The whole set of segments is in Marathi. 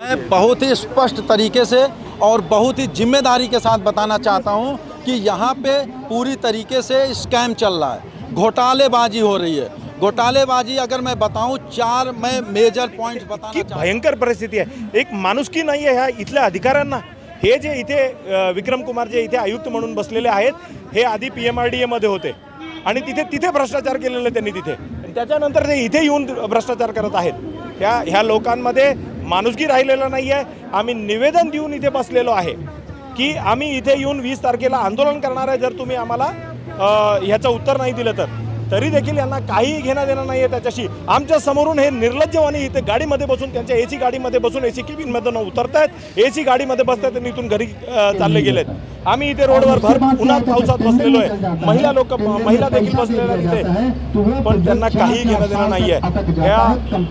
मैं बहुत ही स्पष्ट तरीके से और बहुत ही जिम्मेदारी के साथ बताना चाहता हूं कि यहाँ पे पूरी तरीके से स्कैम चल रहा है, घोटालेबाजी हो रही है। घोटालेबाजी अगर मैं बताऊं, चार मैं मेजर पॉइंट्स बताना चाहता हूं। भयंकर परिस्थिती आहे, एक माणुसकी नाही आहे ह्या इथल्या अधिकाऱ्यांना। हे जे इथे विक्रम कुमार जे इथे आयुक्त म्हणून बसलेले आहेत, हे आधी PMRDA मध्ये होते आणि तिथे भ्रष्टाचार केलेले त्यांनी तिथे, त्याच्यानंतर ते इथे येऊन भ्रष्टाचार करत आहेत। ह्या लोकांमध्ये माणुसकी राहिलेला नाही आहे। आम्ही निवेदन देऊन इथे बसलेलो आहे की आम्ही इथे येऊन 20 तारखेला आंदोलन करणार आहे, जर तुम्ही आम्हाला ह्याचं उत्तर नाही दिलं तर। तरी देखील यांना काही घेणं देणं नाही आहे त्याच्याशी। आमच्या समोरून हे निर्लज्जवानी इथे गाडीमध्ये बसून, त्यांच्या AC गाडीमध्ये बसून AC केबिनमधून उतरतायत, AC गाडीमध्ये बसतात आणि इथून घरी चालले गेलेत। आम्ही इथे रोडवर भर उन्हात पावसात बसलेलो आहे, महिला देखील बसलेल्या तिथे, पण त्यांना काही घेणं देणं नाही आहे।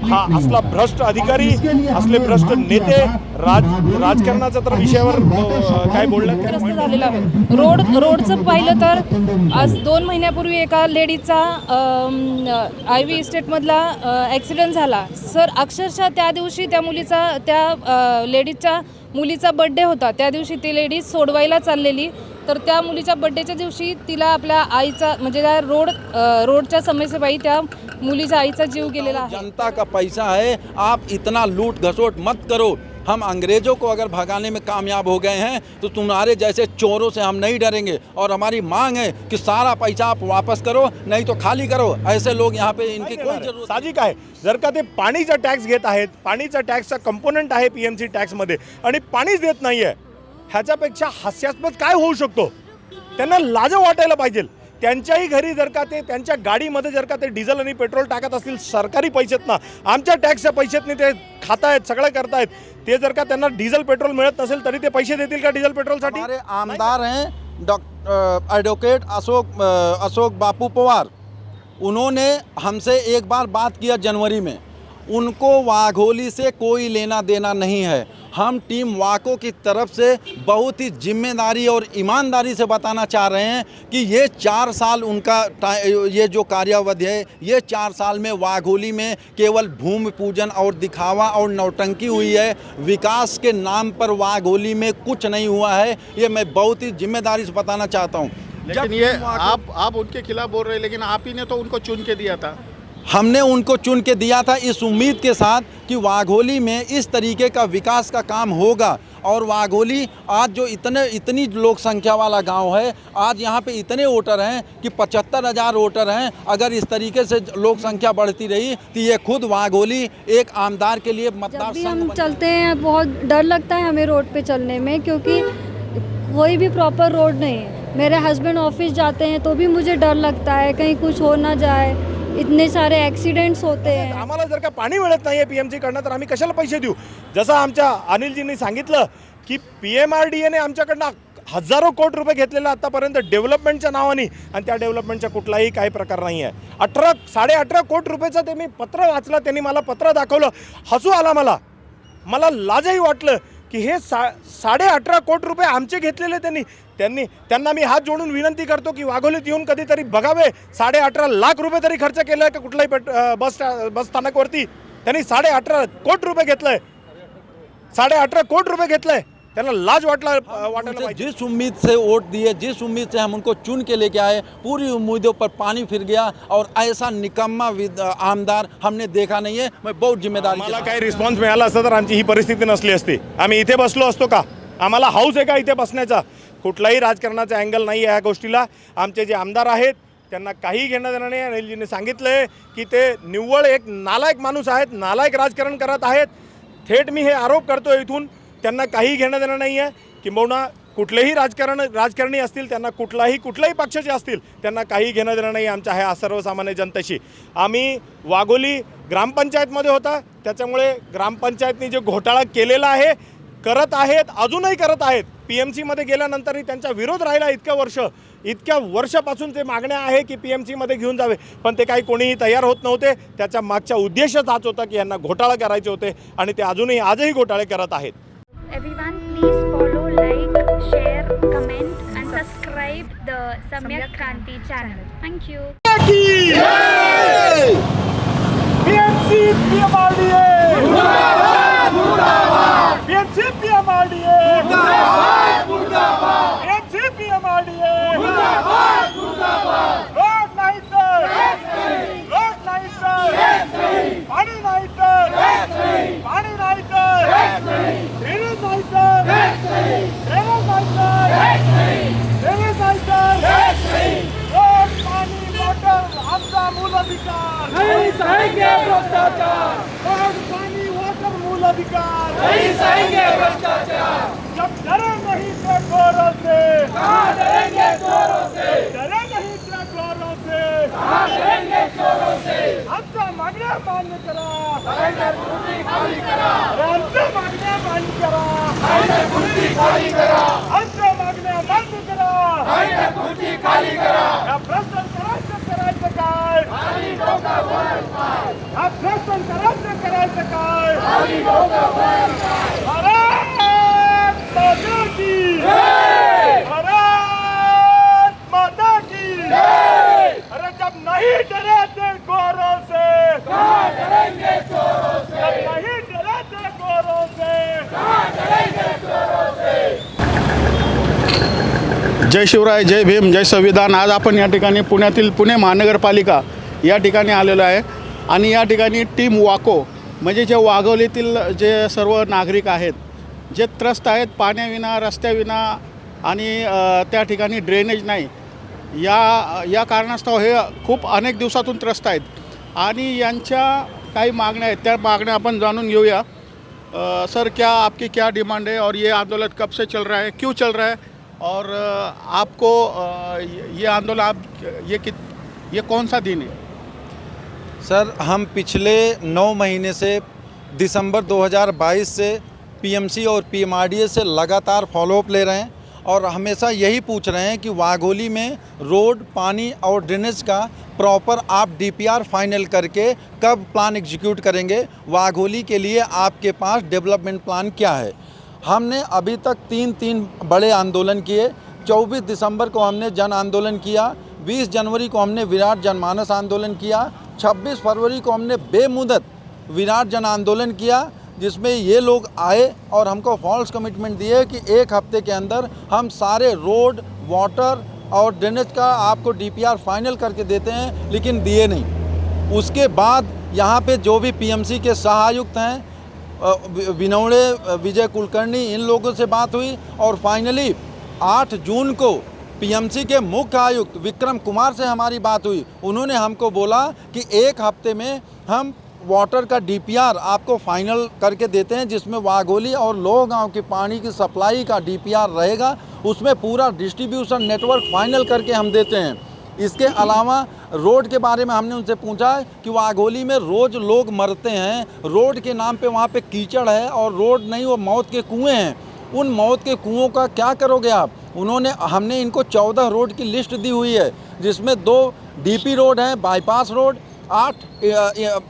हा असला भ्रष्ट अधिकारी, असले भ्रष्ट नेते, राजकारणाचा तर विषयावर काय बोलण्यात झालेला आहे। रोडचं पाहिलं तर आज 2 महिन्यापूर्वी एका लेडीचा IV इस्टेटमधला ॲक्सिडेंट झाला सर। अक्षरशः त्या दिवशी त्या लेडीजच्या मुलीचा बड्डे होता, त्या दिवशी ती लेडीज सोडवायला चाललेली, तर त्या मुलीच्या बड्डेच्या दिवशी तिला आपल्या आईचा म्हणजे त्या रोडच्या समस्येपायी त्या मुलीच्या आईचा जीव गेलेला आहे। जनता का पैसा है, आप इतना लूट घसोट मत करो। हम अंग्रेज़ों को अगर भगाने में कामयाब हो गए हैं तो तुम्हारे जैसे चोरों से हम नहीं डरेंगे, और हमारी मांग है कि सारा पैसा आप वापस करो, नहीं तो खाली करो। ऐसे लोग यहाँ पे इनकी कोई जरूरत साहजिक आहे। जर का ते पाणीचा टॅक्स घेत आहेत, पाणीचा टॅक्सचा कंपोनेंट आहे PMC टॅक्समध्ये, आणि पाणीच देत नाही आहे, ह्याच्यापेक्षा हास्यास्पद काय होऊ शकतो? त्यांना लाज वाटायला पाहिजे। त्यांच्याही घरी जर का ते त्यांच्या गाडीमध्ये जर का ते डिझेल आणि पेट्रोल टाकत असतील सरकारी पैशात ना, आमच्या टॅक्सच्या पैशातनी ते खातायत, सगळं करतायत, ते जर का त्यांना डिझेल पेट्रोल मिळत नसेल तरी ते पैसे देतील का डिझेल पेट्रोलसाठी? हमारे आमदार हैं एडवोकेट अशोक बापू पवार, उन्होंने हमसे एक बार बात किया जनवरी में। उनको वाघोली से कोई लेना देना नहीं है। हम टीम वाको की तरफ से बहुत ही जिम्मेदारी और ईमानदारी से बताना चाह रहे हैं कि ये 4 साल उनका ये जो कार्यावधि है, ये 4 साल में वाघोली में केवल भूमि पूजन और दिखावा और नौटंकी हुई है। विकास के नाम पर वाघोली में कुछ नहीं हुआ है, ये मैं बहुत ही जिम्मेदारी से बताना चाहता हूँ। लेकिन ये आप उनके खिलाफ बोल रहे हैं, लेकिन आप ही ने तो उनको चुन के दिया था। हमने उनको चुन के दिया था इस उम्मीद के साथ कि वाघोली में इस तरीके का विकास का काम होगा। और वाघोली आज जो इतनी लोक संख्या वाला गांव है, आज यहाँ पे इतने वोटर हैं कि 75,000 वोटर हैं। अगर इस तरीके से लोक संख्या बढ़ती रही तो ये खुद वाघोली एक आमदार के लिए मतदार जब भी हम चलते हैं बहुत डर लगता है हमें रोड पे चलने में, क्योंकि कोई भी प्रॉपर रोड नहीं है। मेरे हस्बैंड ऑफिस जाते हैं तो भी मुझे डर लगता है कहीं कुछ हो ना जाए, इतने सारे ॲक्सिडेंट्स होते हैं। आम्हाला जर का पाणी मिळत नाही आहे PMC कडनं तर आम्ही कशाला पैसे देऊ? जसं आमच्या अनिलजींनी सांगितलं की PMRDA ने आमच्याकडनं हजारो कोटी रुपये घेतलेले आतापर्यंत डेव्हलपमेंटच्या नावाने, आणि त्या डेव्हलपमेंटचा कुठलाही काही प्रकार नाही आहे। 18.5 कोटी रुपयाचं ते मी पत्र वाचलं, त्यांनी मला पत्र दाखवलं, हसू आला मला लाजही वाटलं की हे 18.5 कोटी रुपये आमचे घेतलेले त्यांना मी हात जोडून विनंती करतो की वाघोलीत येऊन कधीतरी बघावे। 18.5 लाख रुपये तरी खर्च केलाय का कुठलाही बस स्थानकवरती? त्यांनी 18.5 कोटी रुपये घेतलंय, 18.5 कोटी रुपये घेतलंय। त्यांना लाज वाटायला पाहिजे। जिस उम्मीद से वोट दिए, जिस उम्मीद से हम उनको चुन के लेके आए, पूरी उम्मीदों पर पानी फिर गया, और ऐसा निकम्मा आमदार हमने देखा नहीं है। मैं बहुत जिम्मेदारी मला काही रिस्पॉन्स मिळाला असता तर आमची ही परिस्थिती नसली असती, आम्ही इथे बसलो असतो का? आम्हाला हाऊस आहे का इथे बसण्याचा? कुठलाही राजकारणाचा अँगल नाही आहे या गोष्टीला। आमचे जे आमदार आहेत त्यांना काही घेणं देणं नाही। अनिलजीने सांगितलंय की ते निव्वळ एक नालायक माणूस आहेत, नालायक राजकारण करत आहेत। थेट मी हे आरोप करतो इथून, त्यांना काही घेणं देणं नाही आहे। किंबहुना कुठलेही राजकारणी असतील, त्यांना कुठल्याही पक्षाचे असतील, त्यांना काही घेणं देणं नाही आमच्या ह्या सर्वसामान्य जनतेशी। आम्ही वाघोली ग्रामपंचायतमध्ये होता, त्याच्यामुळे ग्रामपंचायतनी जे घोटाळा केलेला आहे, करत आहेत, अजूनही करत आहेत। PMC मध्ये गेल्यानंतरही त्यांचा विरोध राहिला इतक्या वर्षापासून ते मागण्या आहे की PMC मध्ये घेऊन जावे, पण ते काही कोणीही तयार होत नव्हते। त्याचा मागचा उद्देशच हाच होता की यांना घोटाळा करायचे होते, आणि ते आजही घोटाळे करत आहेत। Everyone, please follow, like, share, comment, and subscribe the Samyak Kranti channel. Thank you. PMC PMRDA! PMRDA MC PMRDA road नाही तर पाणी नाही तर ड्रेनेज नाही तर ड्रेनेज नाही तर रोड पाणी वॉटर आमचा मूल अधिकार नहीं सहेंगे भ्रष्टाचार रोड पानी वाटर मूल अधिकार नहीं सहेंगे भ्रष्टाचार जब डरे नहीं थे चोरों से कहाँ डरेंगे चोरों से डरे नहीं थे चोरों से कहाँ डरेंगे चोरों से आमच्या मागण्या मान्य करा खाली करा आमच्या मागण्या मान्य करा खाली करा आमच्या मागण्या मान्य करा खाली करा या भ्रष्टाचाराचं करायचं काय हा भ्रष्टाचाराचं करायचं काय भारत माता की भारत माता की अरे जब नहीं डरे थे गोरों से कहाँ डरेंगे चोरों से जब नहीं डरे थे गोरों से कहाँ डरेंगे चोरों से जय शिवराय, जय भीम, जय संविधान. आज आपण या ठिकाणी पुण्यातील पुणे महानगरपालिका या ठिकाणी आलेलो आहे आणि या ठिकाणी टीम वाको म्हणजे जे वाघोलीतील जे सर्व नागरिक आहेत जे त्रस्त आहेत पाण्याविना रस्त्याविना आणि त्या ठिकाणी ड्रेनेज नाही या कारणास्तव हे खूप अनेक दिवसातून त्रस्त आहेत आणि यांच्या काही मागण्या आहेत त्या मागण्या आपण जाणून घेऊया. सर, क्या आपकी क्या डिमांड है और ये आंदोलन कब से चल रहा है, क्यों चल रहा है और आपको ये आंदोलन आप ये कौन सा दिन है? सर, हम पिछले 9 महीने से दिसंबर 2022 से पीएमसी और पीएमआरडीए से लगातार फॉलोअप ले रहे हैं और हमेशा यही पूछ रहे हैं कि वाघोली में रोड, पानी और ड्रेनेज का प्रॉपर आप डीपीआर फाइनल करके कब प्लान एग्जीक्यूट करेंगे, वाघोली के लिए आपके पास डेवलपमेंट प्लान क्या है। हमने अभी तक तीन बड़े आंदोलन किए। 24 दिसंबर को हमने जन आंदोलन किया, 20 जनवरी को हमने विराट जनमानस आंदोलन किया, 26 फरवरी को हमने बेमुदत विराट जन आंदोलन किया, जिसमें ये लोग आए और हमको फॉल्स कमिटमेंट दिए कि 1 हफ्ते के अंदर हम सारे रोड, वाटर और ड्रेनेज का आपको डीपीआर फाइनल करके देते हैं, लेकिन दिए नहीं। उसके बाद यहाँ पे जो भी पीएमसी के सहायुक्त हैं, विनौड़े, विजय कुलकर्णी, इन लोगों से बात हुई और फाइनली 8 जून को पीएमसी के मुख्य आयुक्त विक्रम कुमार से हमारी बात हुई। उन्होंने हमको बोला कि 1 हफ्ते में हम वाटर का डीपीआर आपको फाइनल करके देते हैं, जिसमें वाघोली और लोह गांव की पानी की सप्लाई का डीपीआर रहेगा, उसमें पूरा डिस्ट्रीब्यूशन नेटवर्क फाइनल करके हम देते हैं। इसके अलावा रोड के बारे में हमने उनसे पूछा कि वाघोली में रोज़ लोग मरते हैं, रोड के नाम पे वहाँ पे कीचड़ है और रोड नहीं, वो मौत के कुएँ हैं, उन मौत के कुओं का क्या करोगे आप। हमने इनको 14 रोड की लिस्ट दी हुई है, जिसमें 2 डीपी रोड हैं, बाईपास रोड, 8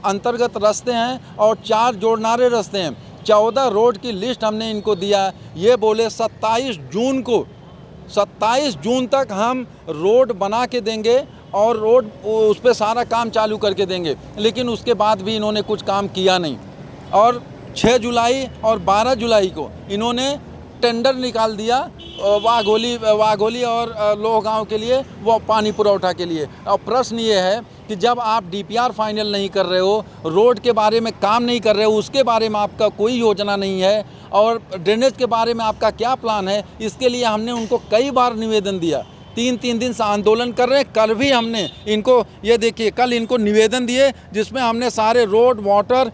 अंतर्गत रास्ते हैं और 4 जोड़नारे रास्ते हैं। 14 रोड की लिस्ट हमने इनको दिया। ये बोले 27 जून तक हम रोड बना के देंगे और रोड उस पर सारा काम चालू करके देंगे, लेकिन उसके बाद भी इन्होंने कुछ काम किया नहीं। और 6 जुलाई और 12 जुलाई को इन्होंने टेंडर निकाल दिया वाघोली और लोह गांव के लिए, वो पानी पुरौठा के लिए। और प्रश्न ये है कि जब आप डीपीआर फाइनल नहीं कर रहे हो, रोड के बारे में काम नहीं कर रहे हो, उसके बारे में आपका कोई योजना नहीं है और ड्रेनेज के बारे में आपका क्या प्लान है, इसके लिए हमने उनको कई बार निवेदन दिया। 3 दिन से आंदोलन कर रहे हैं। कल भी हमने इनको, ये देखिए, कल इनको निवेदन दिए जिसमें हमने सारे रोड, वाटर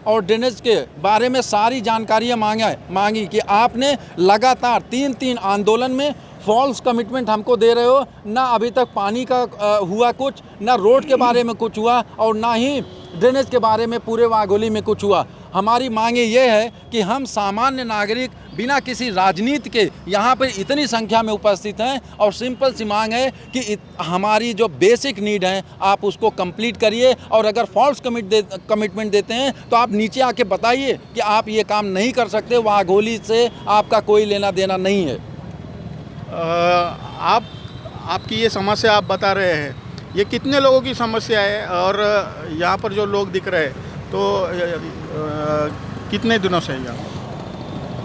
और ड्रेनेज के बारे में सारी जानकारियाँ मांगी कि आपने लगातार 3 आंदोलन में फॉल्स कमिटमेंट हमको दे रहे हो, ना अभी तक पानी का हुआ कुछ, ना रोड के बारे में कुछ हुआ और ना ही ड्रेनेज के बारे में पूरे वाघोली में कुछ हुआ। हमारी मांगे ये है कि हम सामान्य नागरिक बिना किसी राजनीति के यहाँ पर इतनी संख्या में उपस्थित हैं और सिंपल सी मांग है कि हमारी जो बेसिक नीड है आप उसको कंप्लीट करिए, और अगर फॉल्स कमिटमेंट देते हैं तो आप नीचे आके बताइए कि आप ये काम नहीं कर सकते, वाघोली से आपका कोई लेना देना नहीं है। आपकी ये समस्या आप बता रहे हैं, ये कितने लोगों की समस्या है और यहाँ पर जो लोग दिख रहे हैं तो कितने दिनों से यहाँ?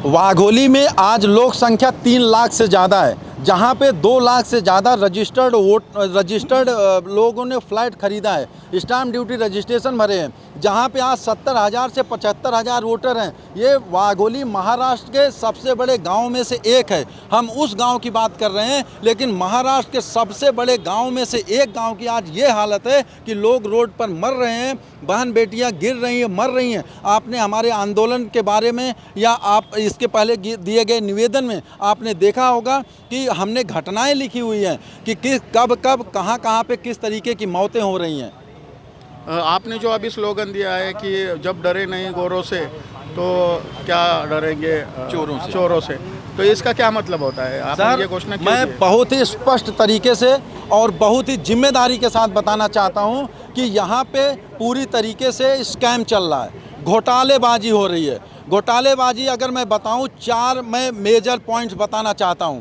वाघोली में आज लोक संख्या 3 लाख से ज़्यादा है, जहाँ पे 2 लाख से ज़्यादा रजिस्टर्ड लोगों ने फ्लैट खरीदा है, स्टाम्प ड्यूटी रजिस्ट्रेशन भरे हैं, जहाँ पे आज 70,000 से 75,000 वोटर हैं। ये वाघोली महाराष्ट्र के सबसे बड़े गांव में से एक है। हम उस गांव की बात कर रहे हैं, लेकिन महाराष्ट्र के सबसे बड़े गांव में से एक गांव की आज ये हालत है कि लोग रोड पर मर रहे हैं, बहन बेटियां गिर रही हैं, मर रही हैं। आपने हमारे आंदोलन के बारे में या आप इसके पहले दिए गए निवेदन में आपने देखा होगा कि हमने घटनाएं लिखी हुई हैं कि कब कहाँ पे किस तरीके की मौतें हो रही हैं। आपने जो अभी स्लोगन दिया है कि जब डरे नहीं गोरों से तो क्या डरेंगे चोरों से, तो इसका क्या मतलब होता है? आपने ये घोषणा क्यों की है? मैं बहुत ही स्पष्ट तरीके से और बहुत ही जिम्मेदारी के साथ बताना चाहता हूं कि यहाँ पे पूरी तरीके से स्कैम चल रहा है, घोटालेबाजी हो रही है। घोटालेबाजी अगर मैं बताऊं, 4 मैं मेजर पॉइंट्स बताना चाहता हूं।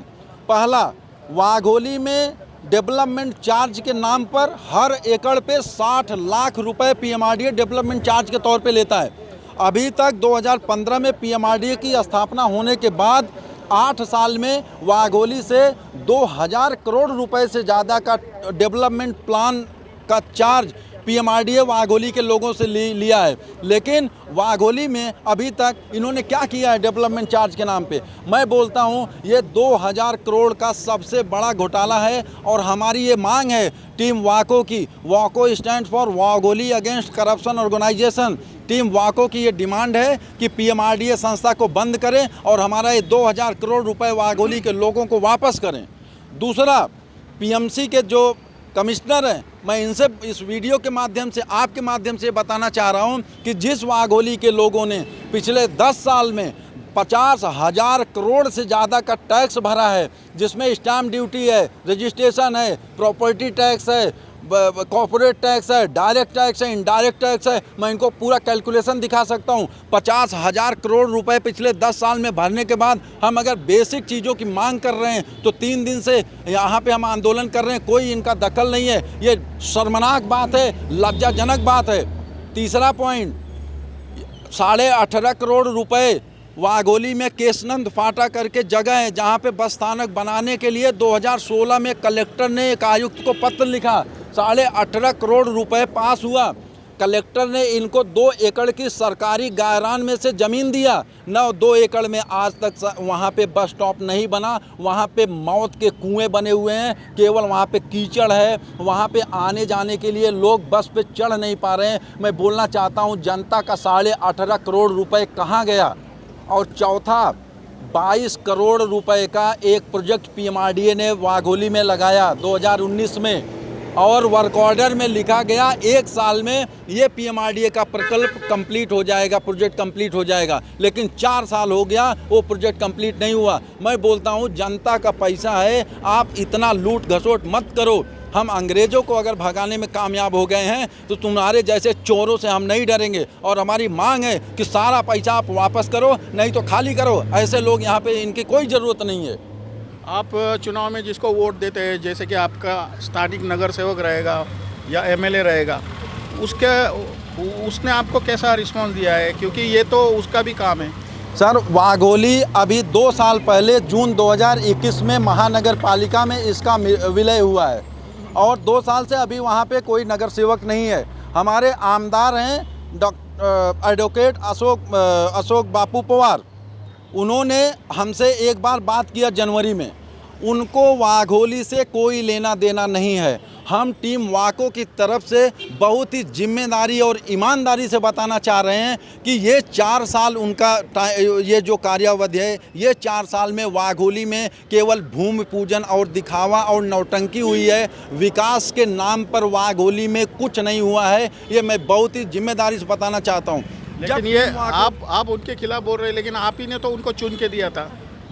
पहला, वाघोली में डेवलपमेंट चार्ज के नाम पर हर एकड़ पे 60 लाख रुपए पीएमआरडीए डेवलपमेंट चार्ज के तौर पे लेता है। अभी तक 2015 में पीएमआरडीए की स्थापना होने के बाद 8 साल में वाघोली से 2000 करोड़ रुपए से ज़्यादा का डेवलपमेंट प्लान का चार्ज पीएमआरडीए वाघोली के लोगों से लिया है। लेकिन वाघोली में अभी तक इन्होंने क्या किया है डेवलपमेंट चार्ज के नाम पे? मैं बोलता हूँ ये 2000 करोड़ का सबसे बड़ा घोटाला है। और हमारी ये मांग है टीम वाको की, वाको stand for Wagholi against corruption organisation. Team वाको की ये डिमांड है कि पीएमआरडीए संस्था को बंद करें और हमारा ये 2000 करोड़ रुपए वाघोली के लोगों को वापस करें। दूसरा, पीएमसी के जो कमिश्नर हैं, मैं इनसे इस वीडियो के माध्यम से आपके माध्यम से बताना चाह रहा हूं कि जिस वाघोली के लोगों ने पिछले 10 साल में 50,000 करोड़ से ज़्यादा का टैक्स भरा है, जिसमें स्टैम्प ड्यूटी है, रजिस्ट्रेशन है, प्रॉपर्टी टैक्स है, कॉर्पोरेट टैक्स है, डायरेक्ट टैक्स है, इनडायरेक्ट टैक्स है, मैं इनको पूरा कैलकुलेशन दिखा सकता हूँ। 50,000 करोड़ रुपए पिछले 10 साल में भरने के बाद हम अगर बेसिक चीज़ों की मांग कर रहे हैं तो 3 दिन से यहाँ पे हम आंदोलन कर रहे हैं, कोई इनका दखल नहीं है। ये शर्मनाक बात है, लज्जाजनक बात है। तीसरा पॉइंट, 18.5 करोड़ रुपए वाघोली में केशनंद फाटा करके जगह है, जहाँ पे बस स्थानक बनाने के लिए 2016 में कलेक्टर ने एक आयुक्त को पत्र लिखा, 18.5 करोड़ रुपए पास हुआ। कलेक्टर ने इनको 2 एकड़ की सरकारी गायरान में से ज़मीन दिया, न 2 एकड़ में आज तक वहाँ पे बस स्टॉप नहीं बना। वहाँ पे मौत के कुएं बने हुए हैं, केवल वहाँ पे कीचड़ है, वहाँ पे आने जाने के लिए लोग बस पे चढ़ नहीं पा रहे हैं। मैं बोलना चाहता हूँ जनता का 18.5 करोड़ रुपए कहाँ गया? और चौथा, 22 करोड़ रुपए का एक प्रोजेक्ट पीएमआरडीए ने वाघोली में लगाया 2019 में, और वर्क ऑर्डर में लिखा गया 1 साल में ये पीएमआरडीए का प्रकल्प कंप्लीट हो जाएगा, प्रोजेक्ट कंप्लीट हो जाएगा। लेकिन 4 साल हो गया, वो प्रोजेक्ट कंप्लीट नहीं हुआ। मैं बोलता हूँ जनता का पैसा है, आप इतना लूट घसोट मत करो। हम अंग्रेज़ों को अगर भगाने में कामयाब हो गए हैं तो तुम्हारे जैसे चोरों से हम नहीं डरेंगे। और हमारी मांग है कि सारा पैसा आप वापस करो, नहीं तो खाली करो। ऐसे लोग यहाँ पे, इनकी कोई ज़रूरत नहीं है। आप चुनाव में जिसको वोट देते हैं, जैसे कि आपका स्थानिक नगर सेवक रहेगा या एमएलए रहेगा, उसने आपको कैसा रिस्पांस दिया है? क्योंकि ये तो उसका भी काम है। सर, वाघोली अभी 2 साल पहले जून 2021 में महानगर पालिका में इसका विलय हुआ है, और 2 साल से अभी वहाँ पे कोई नगर सेवक नहीं है। हमारे आमदार हैं एडवोकेट अशोक बापू पवार। उन्होंने हमसे एक बार बात किया जनवरी में, उनको वाघोली से कोई लेना देना नहीं है। हम टीम वाको की तरफ से बहुत ही जिम्मेदारी और ईमानदारी से बताना चाह रहे हैं कि ये 4 साल उनका ये जो कार्यावधि है, ये 4 साल में वाघोली में केवल भूमि पूजन और दिखावा और नौटंकी हुई है। विकास के नाम पर वाघोली में कुछ नहीं हुआ है। ये मैं बहुत ही जिम्मेदारी से बताना चाहता हूँ। लेकिन ये आप उनके खिलाफ बोल रहे हैं, लेकिन आप ही ने तो उनको चुन के दिया था।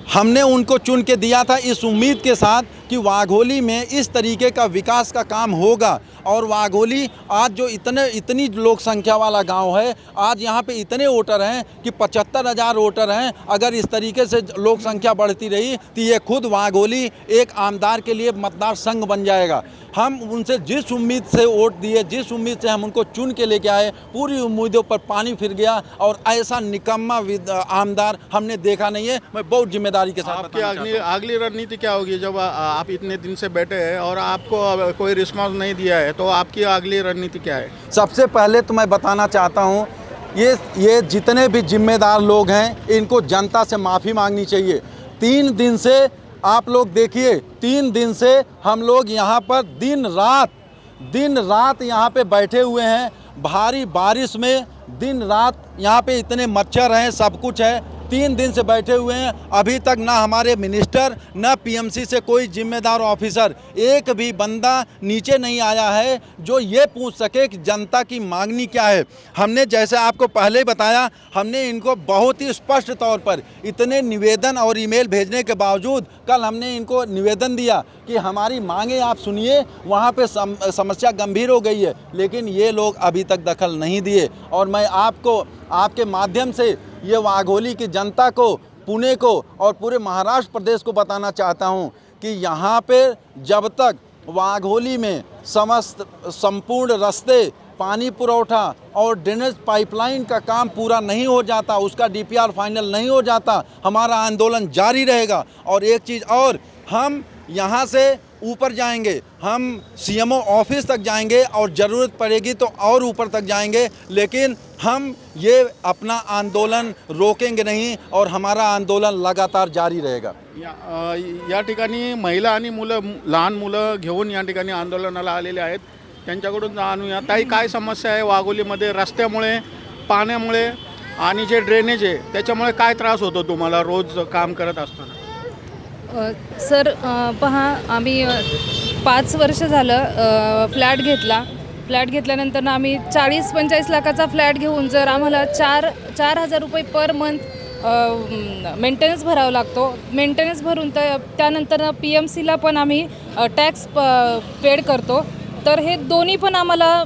हमने उनको चुन के दिया था इस उम्मीद के साथ कि वाघोली में इस तरीके का विकास का काम होगा। और वाघोली आज जो इतनी लोक संख्या वाला गांव है, आज यहाँ पे इतने वोटर हैं कि 75,000 वोटर हैं। अगर इस तरीके से लोक संख्या बढ़ती रही तो ये खुद वाघोली एक आमदार के लिए मतदार संघ बन जाएगा। हम उनसे जिस उम्मीद से वोट दिए, जिस उम्मीद से हम उनको चुन के लेके आए, पूरी उम्मीदों पर पानी फिर गया और ऐसा निकम्मा आमदार हमने देखा नहीं है। मैं बहुत जिम्मेदारी के साथ आपकी बताना चाहता हूं। अगली रणनीति क्या होगी जब आप इतने दिन से बैठे हैं और आपको अब कोई रिस्पांस नहीं दिया है, तो आपकी अगली रणनीति क्या है? सबसे पहले तो मैं बताना चाहता हूँ, ये जितने भी जिम्मेदार लोग हैं इनको जनता से माफ़ी मांगनी चाहिए। 3 दिन से आप लोग देखिए, 3 दिन से हम लोग यहाँ पर दिन रात यहाँ पे बैठे हुए हैं। भारी बारिश में दिन रात यहाँ पे इतने मच्छर हैं, सब कुछ है। 3 दिन से बैठे हुए हैं। अभी तक ना हमारे मिनिस्टर ना पीएमसी से कोई जिम्मेदार ऑफिसर, एक भी बंदा नीचे नहीं आया है जो ये पूछ सके कि जनता की मांगनी क्या है। हमने जैसे आपको पहले ही बताया, हमने इनको बहुत ही स्पष्ट तौर पर इतने निवेदन और ईमेल भेजने के बावजूद कल हमने इनको निवेदन दिया कि हमारी मांगे आप सुनिए। वहाँ पे समस्या गंभीर हो गई है, लेकिन ये लोग अभी तक दखल नहीं दिए। और मैं आपको आपके माध्यम से ये वाघोली की जनता को, पुणे को और पूरे महाराष्ट्र प्रदेश को बताना चाहता हूँ कि यहाँ पे जब तक वाघोली में संपूर्ण रास्ते, पानी पुरौठा और ड्रेनेज पाइपलाइन का काम पूरा नहीं हो जाता, उसका डीपीआर फाइनल नहीं हो जाता, हमारा आंदोलन जारी रहेगा। और एक चीज़ और, हम यहाँ से ऊपर जाएंगे, हम सीएमओ ऑफिस तक जाएंगे और ज़रूरत पड़ेगी तो और ऊपर तक जाएंगे, लेकिन हम ये अपना आंदोलन रोकेंगे नहीं और हमारा आंदोलन लगातार जारी रहेगा। या ठिकाणी महिला आणि लहान मुलं घेऊन या ठिकाणी आंदोलनाला आलेले आहेत, त्यांच्याकडून जाणूया ताई काय समस्या आहे वाघोलीमध्ये, रस्त्यामुळे, पाण्यामुळे आणि जे ड्रेनेज आहे त्याच्यामुळे काय त्रास होतो तुम्हाला रोज काम करत असताना? सर पहा, आम्ही 5 वर्ष झालं फ्लॅट घेतल्यानंतर ना आम्ही 40-45 लाखाचा फ्लॅट घेऊन जर आम्हाला 4,000 रुपये पर मंथ मेंटेनन्स भरावा लागतो। मेंटेनन्स भरून त्यानंतर PMCला पण आम्ही टॅक्स पेड करतो। तर हे दोन्ही पण आम्हाला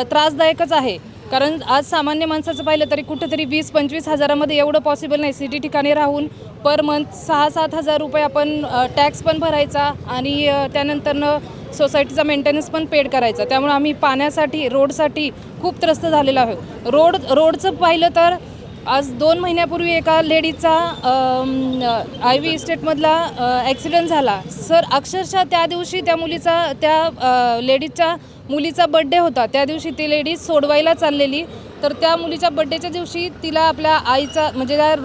त्रासदायकच आहे, कारण आज सामान्य माणसाचं पाहिलं तरी कुठेतरी 20-25 हजारामध्ये एवढं पॉसिबल नाही। सिटी ठिकाणी राहून पर मंथ 6-7 हजार रुपये आपण टॅक्स पण भरायचा आणि त्यानंतरनं सोसायटीचा मेंटेनन्स पण पेड करायचा। त्यामुळे आम्ही पाण्यासाठी, रोडसाठी खूप त्रस्त झालेलो आहोत। रोडचं पाहिलं तर आज 2 महिन्यापूर्वी एका लेडीचा IV इस्टेटमधला ॲक्सिडेंट झाला। सर अक्षरशः त्या दिवशी त्या लेडीच्या मुलीचा बड्डे होता, त्या दिवशी ती लेडी सोडवायला चाललेली, तर त्या मुलीच्या बड्डेच्या दिवशी तिला आपल्या आईचा म्हणजे त्या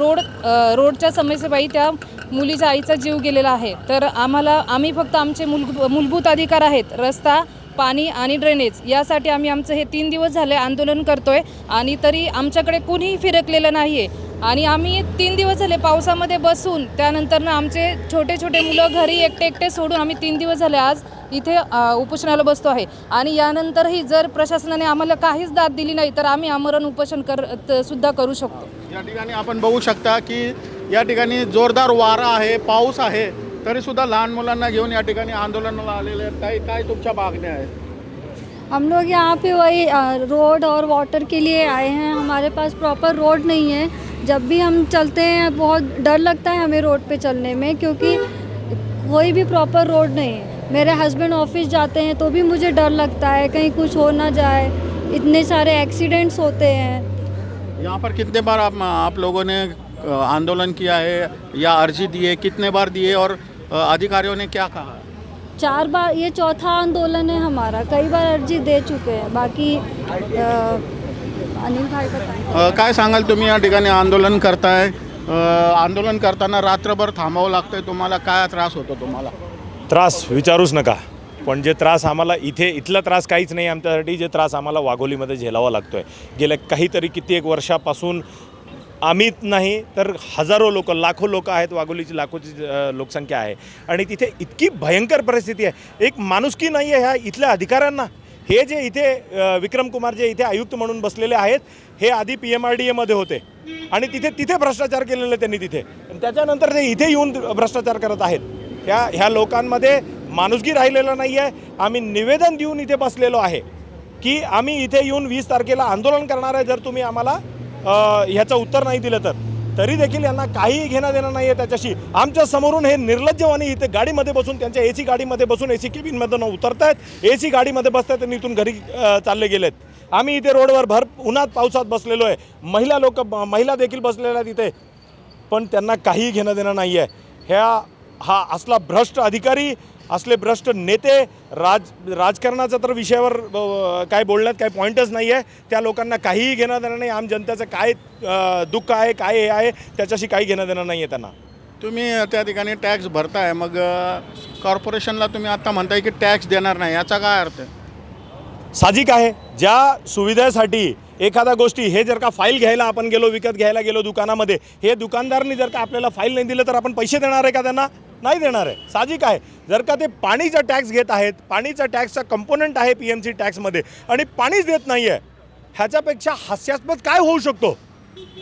रोडच्या समस्येपायी त्या मुलीच्या आईचा जीव गेलेला आहे। तर आम्ही फक्त आमचे मूलभूत अधिकार आहेत, रस्ता, पाणी आणि ड्रेनेज, यासाठी आमचं हे 3 दिवस झाले आंदोलन करतोय आणि तरी आमच्याकडे कुणीही फिरकलेलं नाही आहे। आणि आम्ही 3 दिवस झाले पावसामध्ये बसून, त्यानंतर आमचे छोटे मुलं घरी एकटे सोडून आम्ही 3 दिवस झाले आज इथे उपोषणाला बसतो आहे। आणि यानंतरही जर प्रशासनाने आम्हाला काहीच दाद दिली नाही तर आम्ही आमरण उपोषण सुद्धा करू शकतो। या ठिकाणी आपण बघू शकता की या ठिकाणी जोरदार वारा आहे, पाऊस आहे, तरी सुद्धा लहान मुलांना घेऊन या ठिकाणी आंदोलनाला आलेले आहेत। काय तुमच्या मागण्या आहेत? हम लोग यहाँ पे वही रोड और वाटर के लिए आए हैं। हमारे पास प्रॉपर रोड नहीं है। जब भी हम चलते हैं बहुत डर लगता है हमें रोड पे चलने में, क्योंकि कोई भी प्रॉपर रोड नहीं है। मेरे हस्बैंड ऑफिस जाते हैं तो भी मुझे डर लगता है कहीं कुछ हो ना जाए, इतने सारे एक्सीडेंट्स होते हैं। यहाँ पर कितने बार आप लोगों ने आंदोलन किया है या अर्जी दी है, कितने बार दी है और अधिकारियों ने क्या कहा? 4 बार, ये चौथा आंदोलन है हमारा। कई बार अर्जी दे चुके हैं। बाकी अनिल भाई बताएं। काय सांगाल तुम्ही या ठिकाणी आंदोलन करताय, आंदोलन करताना रात्रभर थांबावं लागतंय, तुम्हाला काय त्रास होतो तुम्हाला? त्रास विचारूच नका, पण जे त्रास आम्हाला इथला त्रास काहीच नाही आमच्यासाठी, जे त्रास आम्हाला वाघोलीमध्ये झेलावा लागतो आहे गेल्या काहीतरी कित्येक वर्षापासून। आम्हीच नाही तर हजारो लोक, लाखो लोक आहेत, वाघोलीची लाखोची लोकसंख्या आहे आणि तिथे इतकी भयंकर परिस्थिती आहे, एक माणुसकी नाही आहे ह्या इथल्या अधिकाऱ्यांना। हे जे इथे विक्रम कुमार जे इथे आयुक्त म्हणून बसलेले आहेत, हे आधी PMRDAमध्ये होते आणि तिथे भ्रष्टाचार केलेले त्यांनी तिथे, त्याच्यानंतर ते इथे येऊन भ्रष्टाचार करत आहेत। ह्या लोकांमध्ये माणुसकी राहिलेला नाही आहे. आम्ही निवेदन देऊन इथे बसलेलो आहे की आम्ही इथे येऊन 20 तारखेला आंदोलन करणार आहे. जर तुम्ही आम्हाला ह्याचं उत्तर नाही दिलं तर तरी देखील यांना काहीही घेणं देणं नाही आहे त्याच्याशी. आमच्या समोरून हे निर्लज्जवानी इथे गाडीमध्ये बसून त्यांच्या AC गाडीमध्ये बसून AC केबिनमधून उतरत आहेत, AC गाडीमध्ये बसतात आणि इथून घरी चालले गेलेत. आम्ही इथे रोडवर भर उन्हात पावसात बसलेलो आहे. महिला देखील बसलेल्या आहेत इथे, पण त्यांना काहीही घेणं देणं नाही आहे. हा असला भ्रष्ट अधिकारी, असले भ्रष्ट नेते, राजकारणाचा तर विषयावर काय बोलण्यात काही पॉईंटच नाही आहे. त्या लोकांना काहीही घेणं देणं नाही. आम जनतेचं काय दुःख आहे, काय हे आहे, त्याच्याशी काही घेणं देणं नाही आहे त्यांना. तुम्ही त्या ठिकाणी टॅक्स भरताय, मग कॉर्पोरेशनला तुम्ही आता म्हणताय की टॅक्स देणार नाही, याचा काय अर्थ आहे? साहजिक आहे. ज्या सुविधेसाठी एखादा गोष्टी हे जर का फाईल घ्यायला आपण गेलो, विकत घ्यायला गेलो दुकानामध्ये, हे दुकानदारांनी जर का आपल्याला फाईल नाही दिलं तर आपण पैसे देणार आहे का त्यांना? नाही देणार आहे. साहजिक आहे. जर का ते पाणीचा टॅक्स घेत आहेत, पाणीचा टॅक्सचा कंपोनंट आहे PMC टॅक्समध्ये आणि पाणीच देत नाही आहे, ह्याच्यापेक्षा हास्यास्पद काय होऊ शकतो?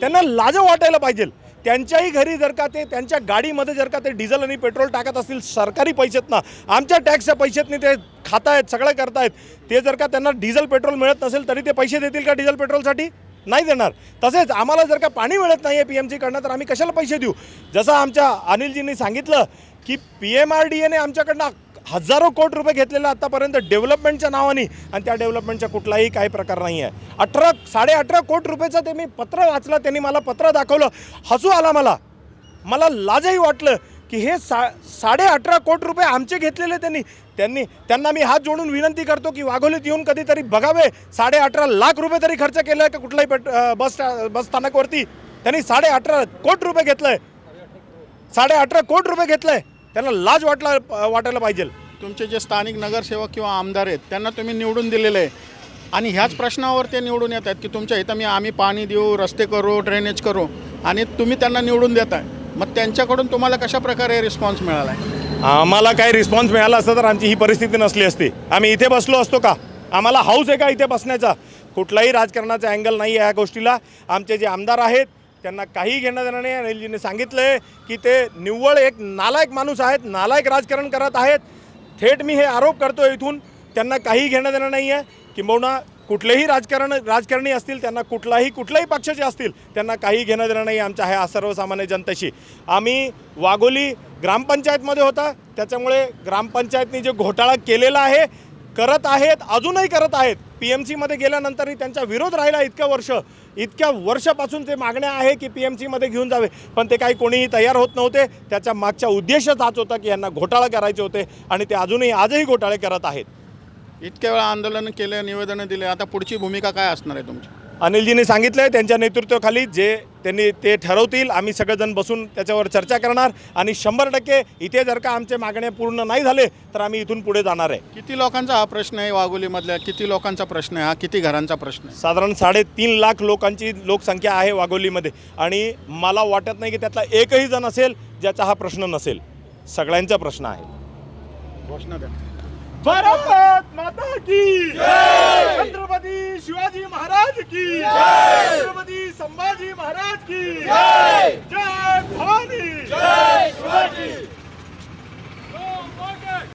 त्यांना लाज वाटायला पाहिजे. त्यांच्याही घरी जर का ते त्यांच्या गाडीमध्ये जर का ते डिझेल आणि पेट्रोल टाकत असतील सरकारी पैशात ना, आमच्या टॅक्सच्या पैशातनी ते खातायत, सगळं करतायत, ते जर का त्यांना डिझेल पेट्रोल मिळत नसेल तरी ते पैसे देतील का डिझेल पेट्रोलसाठी? नाही देणार. तसेच आम्हाला जर का पाणी मिळत नाही आहे PMCकडनं तर आम्ही कशाला पैसे देऊ? जसं आमच्या अनिलजींनी सांगितलं की PMRDAने आमच्याकडनं हजारो कोटी रुपये घेतलेले आत्तापर्यंत डेव्हलपमेंटच्या नावाने, आणि त्या डेव्हलपमेंटचा कुठलाही काही प्रकार नाही आहे. 18 कोटी रुपयाचं ते मी पत्र वाचलं, त्यांनी मला पत्र दाखवलं, हसू आला मला लाजही वाटलं की हे 18.5 कोटी रुपये आमचे घेतलेले त्यांना मी हात जोडून विनंती करतो की वाघोलीत येऊन कधीतरी बघावे. 18.5 लाख रुपये तरी खर्च केला आहे का कुठलाही बस स्थानकवरती? त्यांनी 18.5 कोटी रुपये घेतलंय, 18.5 कोटी रुपये घेतलंय. त्यांना लाज वाटायला पाहिजे. तुमचे जे स्थानिक नगरसेवक किंवा आमदार आहेत त्यांना तुम्ही निवडून दिलेले आहे आणि ह्याच प्रश्नावर ते निवडून येत आहेत की तुमच्या इथं आम्ही पाणी देऊ, रस्ते करू, ड्रेनेज करू, आणि तुम्ही त्यांना निवडून देत आहे. मग त्यांच्याकडून तुम्हाला कशा प्रकारे रिस्पॉन्स मिळाला आहे? आम्हाला काही रिस्पॉन्स मिळाला असता तर आमची ही परिस्थिती नसली असती. आम्ही इथे बसलो असतो का? आम्हाला हाऊस आहे का इथे बसण्याचा? कुठलाही राजकारणाचा अँगल नाही आहे ह्या गोष्टीला. आमचे जे आमदार आहेत त्यांना काही घेणं देणं नाही. अनिलजीने सांगितलं आहे की ते निव्वळ एक नालायक माणूस आहेत, नालायक राजकारण करत आहेत. थेट मी हे आरोप करतो इथून. त्यांना काही घेणं देणं नाही आहे. किंबहुना कुठलेही राजकारणी असतील, त्यांना कुठल्याही पक्षाचे असतील, त्यांना काही घेणं देणं नाही आमच्या ह्या सर्वसामान्य जनतेशी. आम्ही वाघोली ग्रामपंचायतमध्ये होता, त्याच्यामुळे ग्रामपंचायतनी जे घोटाळा केलेला आहे, करत आहेत, अजूनही करत आहेत. PMCमध्ये गेल्यानंतरही त्यांचा विरोध राहिला इतक्या वर्षापासून ते मागण्या आहे की PMCमध्ये घेऊन जावे, पण ते काही कोणीही तयार होत नव्हते. त्याच्या मागचा उद्देशच हाच होता की यांना घोटाळा करायचे होते आणि ते आजही घोटाळे करत आहेत. इतक्या वेळा आंदोलन केले, निवेदनं दिले, आता पुढची भूमिका काय असणार आहे तुमची? अनिलजींनी सांगितलं आहे त्यांच्या नेतृत्वाखाली जे त्यांनी ते ठरवतील, आम्ही सगळेजण बसून त्याच्यावर चर्चा करणार आणि 100% इथे जर का आमचे मागण्या पूर्ण नाही झाले तर आम्ही इथून पुढे जाणार आहे. किती लोकांचा हा प्रश्न आहे? वाघोलीमधल्या किती लोकांचा प्रश्न आहे हा? किती घरांचा प्रश्न आहे? साधारण 3.5 लाख लोकांची लोकसंख्या आहे वाघोलीमध्ये आणि मला वाटत नाही की त्यातला एकही जण असेल ज्याचा हा प्रश्न नसेल. सगळ्यांचा प्रश्न आहे. घोषणा द्या. भारत माता की जय, छत्रपती शिवाजी महाराज की जय, छत्रपती संभाजी महाराज की जय.